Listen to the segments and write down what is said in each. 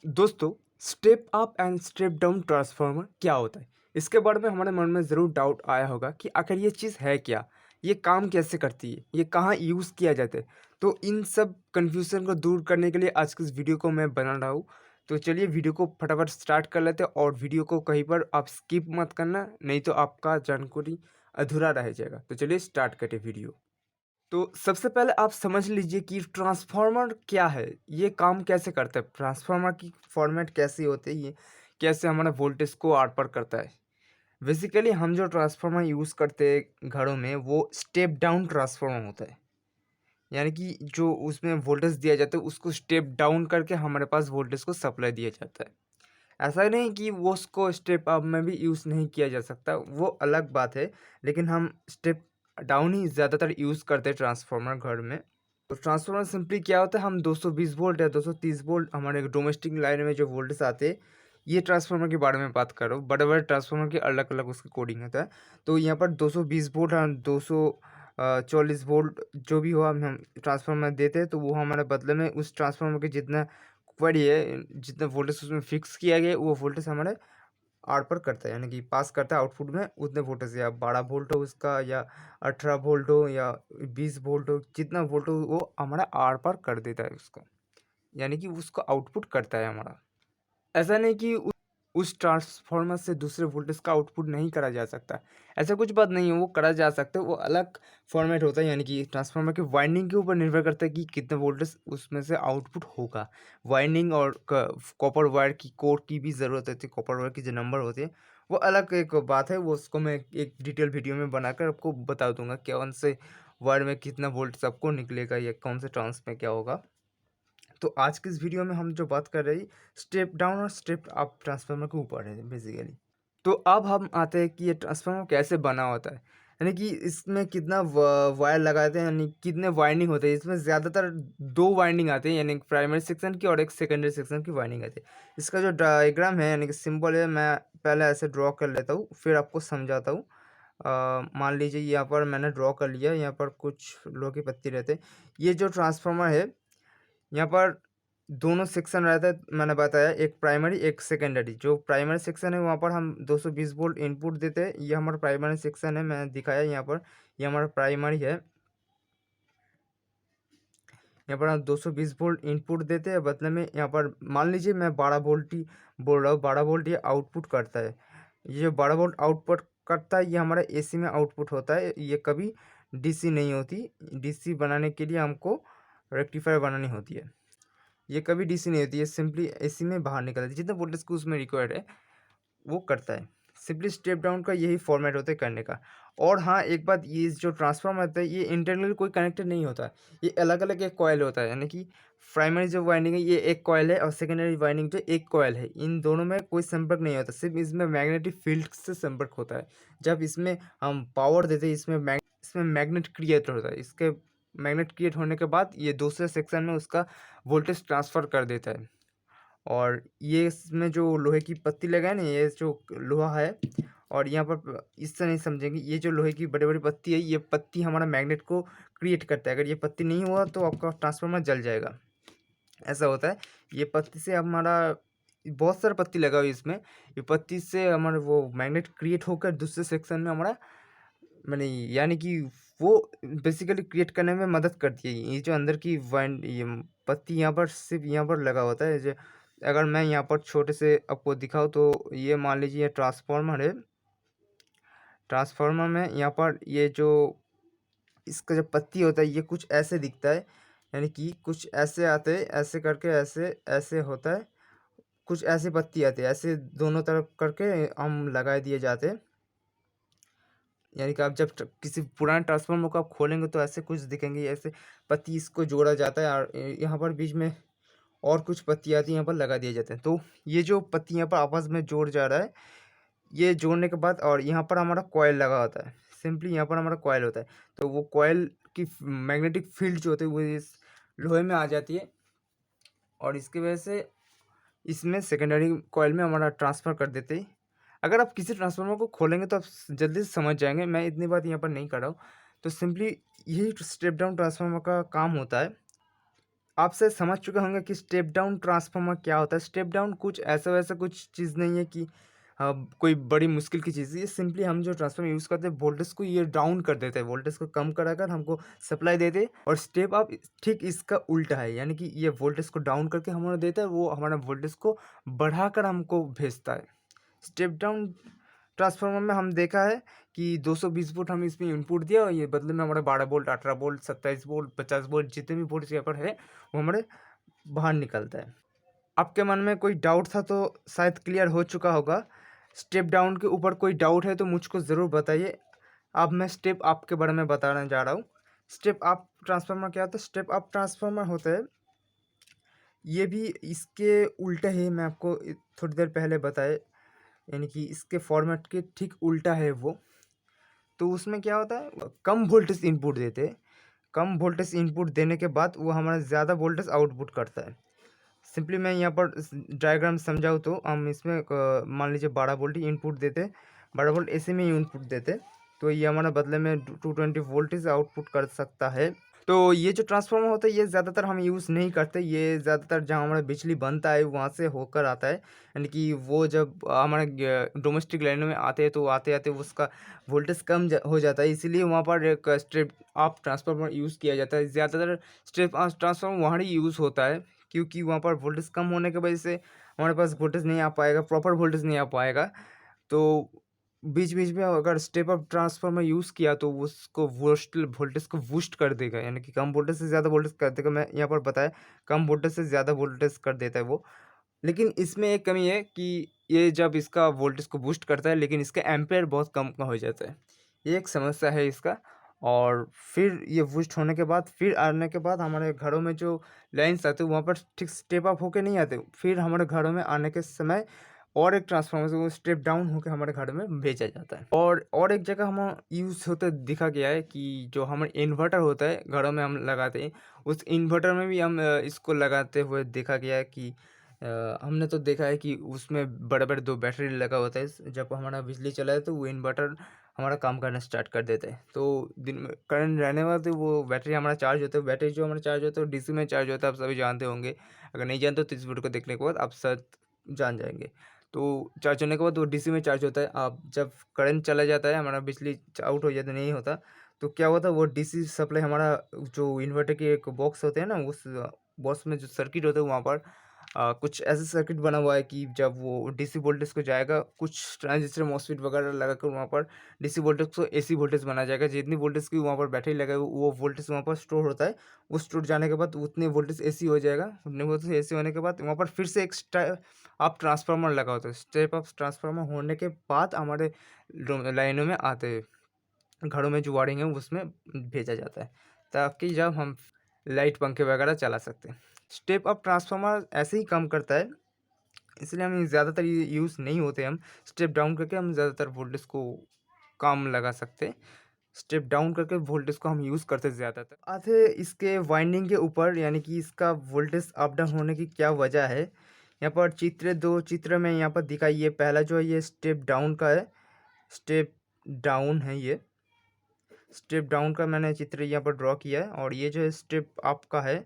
दोस्तों, step up and step down transformer क्या होता है? इसके बारे में हमारे मन में ज़रूर डाउट आया होगा कि आखिर ये चीज़ है क्या? ये काम कैसे करती है? ये कहाँ यूज़ किया जाता है? तो इन सब कन्फ्यूज़न को दूर करने के लिए आज की इस वीडियो को मैं बना रहा हूँ। तो चलिए वीडियो को फटाफट स्टार्ट कर लेते हैं और वीडियो को कहीं पर आप स्किप मत करना, नहीं तो आपका जानकारी अधूरा रह जाएगा। तो चलिए स्टार्ट करें वीडियो। तो सबसे पहले आप समझ लीजिए कि ट्रांसफार्मर क्या है, ये काम कैसे करता है, ट्रांसफार्मर की फॉर्मेट कैसी होती है, ये कैसे हमारा वोल्टेज को आर पार करता है। बेसिकली हम जो ट्रांसफार्मर यूज़ करते हैं घरों में वो स्टेप डाउन ट्रांसफार्मर होता है। यानी कि जो उसमें वोल्टेज दिया जाता है उसको स्टेप डाउन करके हमारे पास वोल्टेज को सप्लाई दिया जाता है। ऐसा नहीं कि वो उसको स्टेप अप में भी यूज़ नहीं किया जा सकता, वो अलग बात है। लेकिन हम स्टेप डाउन ही ज़्यादातर यूज़ करते हैं ट्रांसफार्मर घर में। तो ट्रांसफार्मर सिंपली क्या होता है, हम 220 वोल्ट या 230 वोल्ट हमारे डोमेस्टिक लाइन में जो वोल्टेज आते हैं, ये ट्रांसफार्मर के बारे में बात कर रहा हूँ। बड़े-बड़े ट्रांसफार्मर के अलग-अलग उसकी कोडिंग होता है। तो यहाँ पर 220 वोल्ट और 240 वोल्ट जो भी हो हम ट्रांसफार्मर देते हैं, तो वो हमारे बदले में उस ट्रांसफार्मर के जितना क्वारी है, जितना वोल्टेज उसमें फिक्स किया गया है, वो वोल्टेज हमारे आर पार करता है, यानी कि पास करता है आउटपुट में उतने वोल्टेज, या 12 वोल्ट हो उसका, या 18 वोल्ट हो, या 20 वोल्ट हो, जितना वोल्ट हो वो हमारा आर पार कर देता है उसको, यानी कि उसको आउटपुट करता है हमारा। ऐसा नहीं कि उस ट्रांसफार्मर से दूसरे वोल्टेज का आउटपुट नहीं करा जा सकता। ऐसा कुछ बात नहीं है, वो करा जा सकता है, वो अलग फॉर्मेट होता है। यानी कि ट्रांसफार्मर के वाइंडिंग के ऊपर निर्भर करता है कि कितने वोल्टेज उसमें से आउटपुट होगा। वाइंडिंग और कॉपर वायर की कोर की भी ज़रूरत होती है। कॉपर वायर की जो नंबर होती है वो अलग एक बात है, वो उसको मैं एक डिटेल वीडियो में बनाकर आपको बता दूंगा कौन से वायर में कितना वोल्टेज आपको निकलेगा या कौन से ट्रांस में क्या होगा। तो आज के इस वीडियो में हम जो बात कर रहे हैं स्टेप डाउन और स्टेप अप ट्रांसफार्मर के ऊपर है बेसिकली। तो अब हम आते हैं कि ये ट्रांसफार्मर कैसे बना होता है, यानी कि इसमें कितना वायर लगाते हैं, यानी कितने वाइंडिंग होते हैं। इसमें ज़्यादातर दो वाइंडिंग आते हैं, यानी प्राइमरी सेक्शन की और एक सेकेंडरी सेक्शन की वाइंडिंग आती है। इसका जो डायग्राम है यानी कि सिंबल है, मैं पहले ऐसे ड्रॉ कर लेता हूँ फिर आपको समझाता हूँ। मान लीजिए यहाँ पर मैंने ड्रॉ कर लिया, यहाँ पर कुछ लोहे की पत्ती रहते हैं। ये जो ट्रांसफार्मर है, यहाँ पर दोनों सेक्शन रहता है, मैंने बताया एक प्राइमरी एक सेकेंडरी। जो प्राइमरी सेक्शन है वहाँ पर हम 220 वोल्ट इनपुट देते हैं, ये हमारा प्राइमरी सेक्शन है, मैंने दिखाया यहाँ पर, ये हमारा प्राइमरी है। यहाँ पर हम 220 वोल्ट इनपुट देते हैं, बदले में यहाँ पर मान लीजिए मैं 12 वोल्ट ही बोल रहा हूँ, 12 वोल्ट ये आउटपुट करता है। ये 12 वोल्ट आउटपुट करता है, ये हमारा एसी में आउटपुट होता है, ये कभी डीसी नहीं होती। डीसी बनाने के लिए हमको रेक्टिफायर बनानी होती है, ये कभी डीसी नहीं होती है, सिंपली एसी में बाहर निकलती है, जितना वोल्टेज को उसमें रिक्वायर्ड है वो करता है। सिंपली स्टेप डाउन का यही फॉर्मेट होता है करने का। और हाँ, एक बात, ये जो ट्रांसफार्मर होता है ये इंटरनली कोई कनेक्टेड नहीं होता, ये अलग अलग एक कॉयल होता है। यानी कि प्राइमरी जो वाइंडिंग है ये एक कॉयल है और सेकेंडरी वाइंडिंग जो एक कॉयल है, इन दोनों में कोई संपर्क नहीं होता, सिर्फ इसमें मैग्नेटिक फील्ड से संपर्क होता है। जब इसमें हम पावर देते हैं, इसमें मैग्नेट क्रिएट होता है, इसके मैग्नेट क्रिएट होने के बाद ये दूसरे सेक्शन में उसका वोल्टेज ट्रांसफ़र कर देता है। और ये इसमें जो लोहे की पत्ती लगाए ना, ये जो लोहा है, और यहाँ पर इससे नहीं समझेंगे, ये जो लोहे की बड़ी बड़ी पत्ती है, ये पत्ती हमारा मैग्नेट को क्रिएट करता है। अगर ये पत्ती नहीं हुआ तो आपका ट्रांसफार्मर जल जाएगा, ऐसा होता है। ये पत्ती से हमारा बहुत सारा पत्ती लगा हुआ है इसमें, ये पत्ती से हमारा वो मैग्नेट क्रिएट होकर दूसरे सेक्शन में हमारा मैंने, यानी कि वो बेसिकली क्रिएट करने में मदद करती है। ये जो अंदर की वाइंड ये पत्ती यहाँ पर सिर्फ यहाँ पर लगा होता है। जो अगर मैं यहाँ पर छोटे से आपको दिखाऊँ तो ये मान लीजिए ये ट्रांसफार्मर है। ट्रांसफार्मर में यहाँ पर ये जो इसका जो पत्ती होता है ये कुछ ऐसे दिखता है, यानी कि कुछ ऐसे आते हैं, ऐसे करके ऐसे ऐसे होता है, कुछ ऐसे पत्ती आते हैं, ऐसे दोनों तरफ करके हम लगा दिए जाते हैं। यानी कि आप जब किसी पुराने ट्रांसफार्मर को आप खोलेंगे तो ऐसे कुछ दिखेंगे, ऐसे पत्ती इसको जोड़ा जाता है और यहाँ पर बीच में और कुछ पत्ती आती है, यहाँ पर लगा दिए जाते हैं। तो ये जो पत्ती यहाँ पर आपस में जोड़ जा रहा है, ये जोड़ने के बाद और यहाँ पर हमारा कॉयल लगा होता है, सिंपली यहाँ पर हमारा कॉयल होता है। तो वो कॉयल की मैग्नेटिक फील्ड जो होती है वो इस लोहे में आ जाती है, और इसकी वजह से इसमें सेकेंडरी कॉइल में हमारा ट्रांसफ़र कर देते हैं। अगर आप किसी ट्रांसफार्मर को खोलेंगे तो आप जल्दी से समझ जाएंगे, मैं इतनी बात यहाँ पर नहीं कर रहा हूँ। तो सिंपली यही स्टेप डाउन ट्रांसफार्मर का काम होता है। आपसे समझ चुके होंगे कि स्टेप डाउन ट्रांसफार्मर क्या होता है। स्टेप डाउन कुछ ऐसा वैसा कुछ चीज़ नहीं है कि कोई बड़ी मुश्किल की चीज़ है। ये सिंपली हम जो ट्रांसफार्मर यूज़ करते हैं वोल्टेज को ये डाउन कर देते हैं, वोल्टेज को कम कराकर हमको सप्लाई देते। और स्टेप अप ठीक इसका उल्टा है, यानी कि ये वोल्टेज को डाउन करके हमारा देता है, वो हमारा वोल्टेज को बढ़ाकर हमको भेजता है। स्टेप डाउन ट्रांसफार्मर में हम देखा है कि 220 वोल्ट हम इसमें इनपुट दिया और ये बदले में हमारे 12 वोल्ट, 18 वोल्ट, 27 वोल्ट, 50 वोल्ट जितने भी वोल्ट यहाँ पर है वो हमारे बाहर निकलता है। आपके मन में कोई डाउट था तो शायद क्लियर हो चुका होगा। स्टेप डाउन के ऊपर कोई डाउट है तो मुझको ज़रूर बताइए। अब मैं स्टेप अप के बारे में बताने जा रहा हूँ। स्टेप अप ट्रांसफार्मर क्या होता है? स्टेप अप ट्रांसफार्मर होता है, ये भी इसके उल्टा है। मैं आपको थोड़ी देर पहले बताए, यानी कि इसके फॉर्मेट के ठीक उल्टा है वो। तो उसमें क्या होता है, कम वोल्टेज इनपुट देते हैं। कम वोल्टेज इनपुट देने के बाद वो हमारा ज़्यादा वोल्टेज आउटपुट करता है। सिंपली मैं यहाँ पर डायग्राम समझाऊँ तो हम इसमें मान लीजिए 12 वोल्ट ही इनपुट देते, 12 वोल्ट एसी में ही इनपुट देते, तो ये हमारा बदले में 220 वोल्टेज आउटपुट कर सकता है। तो ये जो ट्रांसफार्मर होता है ये ज़्यादातर हम यूज़ नहीं करते। ये ज़्यादातर जहाँ हमारा बिजली बनता है वहाँ से होकर आता है, यानी कि वो जब हमारे डोमेस्टिक लाइनों में आते हैं तो आते आते उसका वोल्टेज कम हो जाता है, इसीलिए वहाँ पर एक स्ट्रिप अप ट्रांसफार्मर यूज़ किया जाता है। ज़्यादातर स्ट्रिप अप ट्रांसफार्मर वहाँ ही यूज़ होता है, क्योंकि वहाँ पर वोल्टेज कम होने की वजह से हमारे पास वोल्टेज नहीं आ पाएगा, प्रॉपर वोल्टेज नहीं आ पाएगा। तो बीच बीच में अगर स्टेप अप ट्रांसफार्मर यूज़ किया तो उसको वोल्टेज को बूस्ट कर देगा, यानी कि कम वोल्टेज से ज़्यादा वोल्टेज कर देगा। मैं यहाँ पर बताया कम वोल्टेज से ज़्यादा वोल्टेज कर देता है वो। लेकिन इसमें एक कमी है कि ये जब इसका वोल्टेज को बूस्ट करता है लेकिन इसका एम्पेयर बहुत कम हो जाता है, ये एक समस्या है इसका। और फिर ये बूस्ट होने के बाद, फिर आने के बाद हमारे घरों में जो लाइन्स आते हैं वहाँ पर ठीक स्टेप अप होके नहीं आते, फिर हमारे घरों में आने के समय और एक ट्रांसफार्मर से वो स्टेप डाउन होकर हमारे घर में भेजा जाता है। और एक जगह हम यूज़ होते दिखा गया है कि जो हमारे इन्वर्टर होता है घरों में हम लगाते हैं, उस इन्वर्टर में भी हम इसको लगाते हुए देखा गया है कि हमने तो देखा है कि उसमें बड़े-बड़े 2 बैटरी लगा होता है। जब हमारा बिजली चला है तो वो इन्वर्टर हमारा काम करना स्टार्ट कर देता है। तो दिन में करंट रहने बाद वो बैटरी हमारा चार्ज होता है। बैटरी जो हमारा चार्ज होता है वो डीसी में चार्ज होता है, आप सभी जानते होंगे। अगर नहीं जानते तो इस वीडियो को देखने के बाद आप शायद जान जाएँगे। तो चार्ज होने के बाद वो डीसी में चार्ज होता है। अब जब करंट चला जाता है, हमारा बिजली आउट हो जाता, नहीं होता, तो क्या होता है वो डीसी सप्लाई हमारा जो इन्वर्टर के एक बॉक्स होते हैं ना, उस बॉक्स में जो सर्किट होता है वहाँ पर कुछ ऐसा सर्किट बना हुआ है कि जब वो डीसी वोल्टेज को जाएगा, कुछ ट्रांजिस्टर मॉसफेट वगैरह लगाकर वहाँ पर डीसी वोल्टेज को एसी वोल्टेज बना जाएगा। जितनी वोल्टेज की वहाँ पर बैटरी लगाई वो वोल्टेज वहाँ पर स्टोर होता है। वो स्टोर जाने के बाद उतने वोल्टेज एसी हो जाएगा। उतने वोल्टेज एसी होने के बाद वहाँ पर फिर से एक अप ट्रांसफार्मर लगा होता है। स्टेप अप ट्रांसफार्मर होने के बाद हमारे लाइनों में आते हैं, घरों में जो वायरिंग है उसमें भेजा जाता है, ताकि जब हम लाइट पंखे वगैरह चला सकते हैं। स्टेप अप ट्रांसफार्मर ऐसे ही काम करता है, इसलिए हम ज़्यादातर ये यूज़ नहीं होते। हम स्टेप डाउन करके हम ज़्यादातर वोल्टेज को काम लगा सकते हैं। स्टेप डाउन करके वोल्टेज को हम यूज़ करते ज़्यादातर। आते इसके वाइंडिंग के ऊपर, यानी कि इसका वोल्टेज अप डाउन होने की क्या वजह है। यहाँ पर दो चित्र में यहाँ पर दिखाई, ये पहला जो है ये स्टेप डाउन का है। स्टेप डाउन है ये, स्टेप डाउन का मैंने चित्र यहाँ पर ड्रॉ किया है, और ये जो है स्टेप अप का है।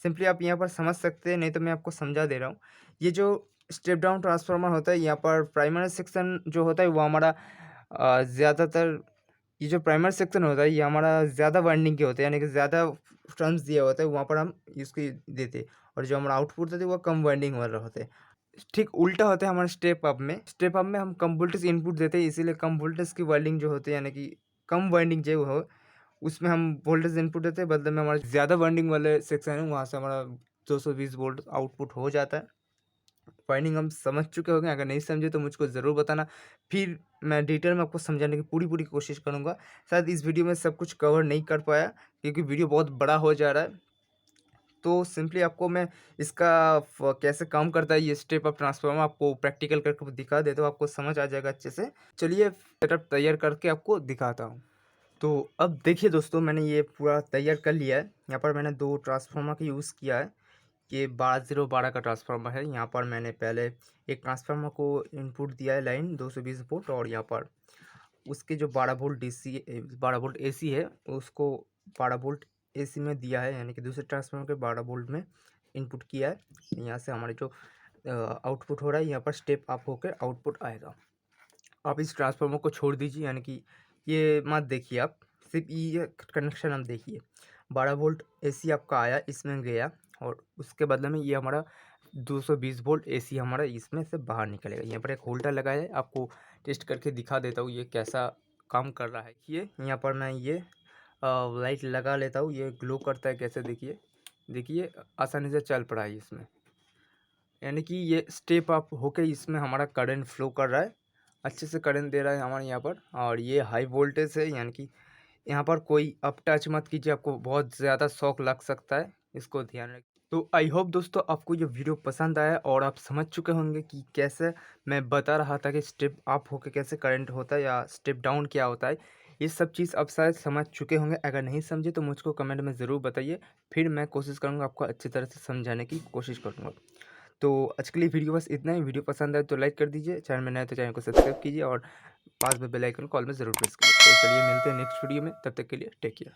सिंपली आप यहाँ पर समझ सकते हैं, नहीं तो मैं आपको समझा दे रहा हूँ। ये जो स्टेप डाउन ट्रांसफार्मर होता है, यहाँ पर प्राइमरी सेक्शन जो होता है वो हमारा ज़्यादातर, ये जो प्राइमरी सेक्शन होता है ये हमारा ज़्यादा वाइंडिंग के होते हैं, यानी कि ज़्यादा टर्न्स दिया होता है, वहाँ पर हम इसको देते हैं। और जो हमारा आउटपुट होता है वो कम वाइंडिंग वाला होता है। ठीक उल्टा होता है हमारे स्टेप अप में। स्टेप अप में हम कम वोल्टेज इनपुट देते हैं, इसीलिए कम वोल्टेज की वाइंडिंग जो होती है, यानी कि कम वाइंडिंग जो हो उसमें हम वोल्टेज इनपुट देते हैं, बदले में हमारे ज़्यादा वाइंडिंग वाले सेक्शन है वहाँ से हमारा 220 वोल्ट आउटपुट हो जाता है। वाइंडिंग हम समझ चुके होंगे, अगर नहीं समझे तो मुझको ज़रूर बताना, फिर मैं डिटेल में आपको समझाने की पूरी पूरी कोशिश करूँगा। शायद इस वीडियो में सब कुछ कवर नहीं कर पाया क्योंकि वीडियो बहुत बड़ा हो जा रहा है। तो सिंपली आपको मैं इसका कैसे काम करता है ये स्टेप अप ट्रांसफार्मर आपको प्रैक्टिकल करके दिखा देता हूँ, आपको समझ आ जाएगा अच्छे से। चलिए सेटअप तैयार करके आपको दिखाता हूँ। तो अब देखिए दोस्तों, मैंने ये पूरा तैयार कर लिया है। यहाँ पर मैंने 2 ट्रांसफार्मर का यूज़ किया है। ये 12012 का ट्रांसफार्मर है। यहाँ पर मैंने पहले एक ट्रांसफार्मर को इनपुट दिया है लाइन 220 वोल्ट, और यहाँ पर उसके जो 12 वोल्ट डीसी 12 वोल्ट एसी है उसको 12 वोल्ट एसी में दिया है, यानी कि दूसरे ट्रांसफार्मर के 12 वोल्ट में इनपुट किया है। यहाँ से हमारे जो आउटपुट हो रहा है, यहाँ पर स्टेप अप होकर आउटपुट आएगा। आप इस ट्रांसफार्मर को छोड़ दीजिए, यानी कि ये मत देखिए आप, सिर्फ ये कनेक्शन आप देखिए। 12 वोल्ट एसी आपका आया, इसमें गया, और उसके बदले में ये हमारा 220 वोल्ट एसी हमारा इसमें से बाहर निकलेगा। यहाँ पर एक होल्डर लगाया है, आपको टेस्ट करके दिखा देता हूँ ये कैसा काम कर रहा है। ये यहाँ पर मैं ये लाइट लगा लेता हूँ, ये ग्लो करता है कैसे, देखिए देखिए आसानी से चल पड़ा है इसमें, यानी कि ये स्टेप अप होके इसमें हमारा करंट फ्लो कर रहा है, अच्छे से करंट दे रहा है हमारे यहाँ पर। और ये हाई वोल्टेज है, यानी कि यहाँ पर कोई आप टच मत कीजिए, आपको बहुत ज़्यादा शॉक लग सकता है, इसको ध्यान रखिए। तो आई होप दोस्तों आपको ये वीडियो पसंद आया और आप समझ चुके होंगे कि कैसे मैं बता रहा था कि स्टेप अप होके कैसे करंट होता है या स्टेप डाउन क्या होता है। ये सब चीज़ आप शायद समझ चुके होंगे, अगर नहीं समझे तो मुझको कमेंट में ज़रूर बताइए, फिर मैं कोशिश करूँगा आपको अच्छी तरह से समझाने की कोशिश करूँगा। तो आज के लिए वीडियो बस इतना ही। वीडियो पसंद आए तो लाइक कर दीजिए, चैनल में नए तो चैनल को सब्सक्राइब कीजिए और पास में बेल आइकन कॉल में ज़रूर प्रेस करिए। तो चलिए मिलते हैं नेक्स्ट वीडियो में, तब तक के लिए टेक केयर।